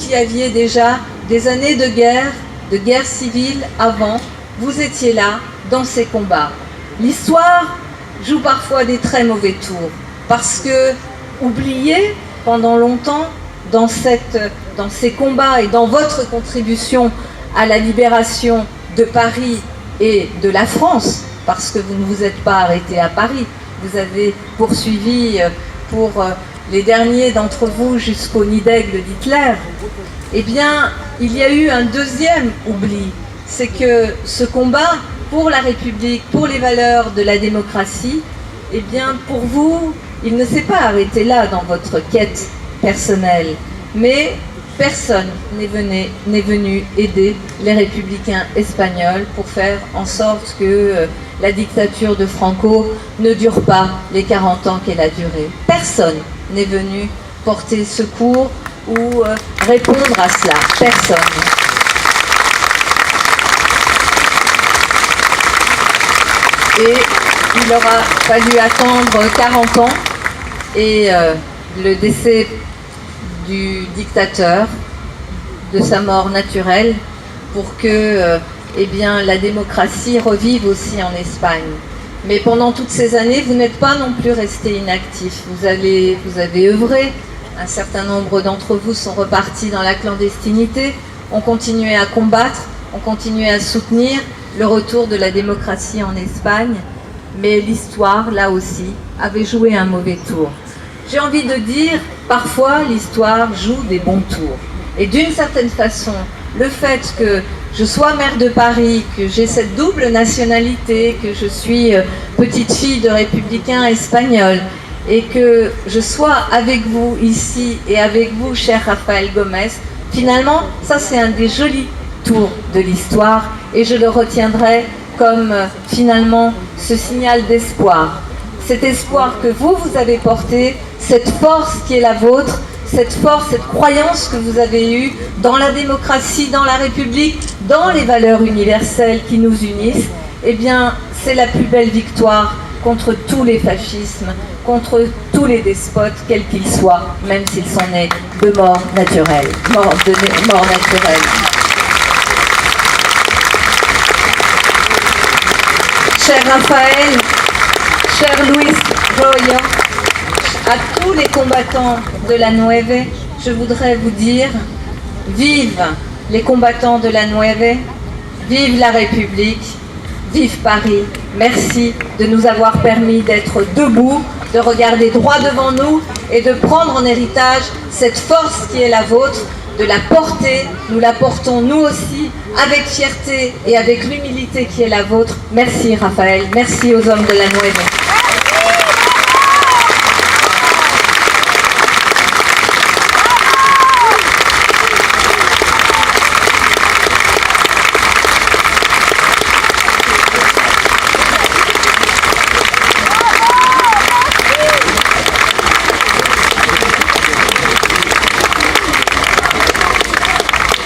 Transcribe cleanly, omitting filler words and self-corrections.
qui aviez déjà des années de guerre civile avant, vous étiez là dans ces combats. L'histoire joue parfois des très mauvais tours, parce que, oublié pendant longtemps, dans ces combats et dans votre contribution à la libération de Paris et de la France, parce que vous ne vous êtes pas arrêté à Paris, vous avez poursuivi pour les derniers d'entre vous jusqu'au nid d'aigle d'Hitler, eh bien, il y a eu un deuxième oubli, c'est que ce combat pour la République, pour les valeurs de la démocratie, eh bien, pour vous, il ne s'est pas arrêté là dans votre quête personnelle, mais personne n'est venu aider les républicains espagnols pour faire en sorte que la dictature de Franco ne dure pas les 40 ans qu'elle a duré. Personne n'est venu porter secours ou répondre à cela. Personne. Et il aura fallu attendre 40 ans et le décès du dictateur, de sa mort naturelle, pour que eh bien, la démocratie revive aussi en Espagne. Mais pendant toutes ces années, vous n'êtes pas non plus resté inactif. Vous avez œuvré. Un certain nombre d'entre vous sont repartis dans la clandestinité, ont continué à combattre, ont continué à soutenir le retour de la démocratie en Espagne. Mais l'histoire, là aussi, avait joué un mauvais tour. J'ai envie de dire, parfois, l'histoire joue des bons tours. Et d'une certaine façon, le fait que je sois maire de Paris, que j'ai cette double nationalité, que je suis petite fille de républicains espagnols, et que je sois avec vous ici et avec vous, cher Rafael Gómez, finalement, ça c'est un des jolis tours de l'histoire, et je le retiendrai comme finalement ce signal d'espoir. Cet espoir que vous avez porté, cette force qui est la vôtre, cette force, cette croyance que vous avez eue dans la démocratie, dans la République, dans les valeurs universelles qui nous unissent, eh bien, c'est la plus belle victoire contre tous les fascismes, contre tous les despotes, quels qu'ils soient, même s'ils sont nés de mort naturelle. Mort naturelle. Cher Raphaël, cher Luis Royo, à tous les combattants de la Nueve, je voudrais vous dire, vive les combattants de la Nueve, vive la République, vive Paris. Merci de nous avoir permis d'être debout, de regarder droit devant nous et de prendre en héritage cette force qui est la vôtre, de la porter. Nous la portons nous aussi avec fierté et avec l'humilité qui est la vôtre. Merci Raphaël, merci aux hommes de la Nueve.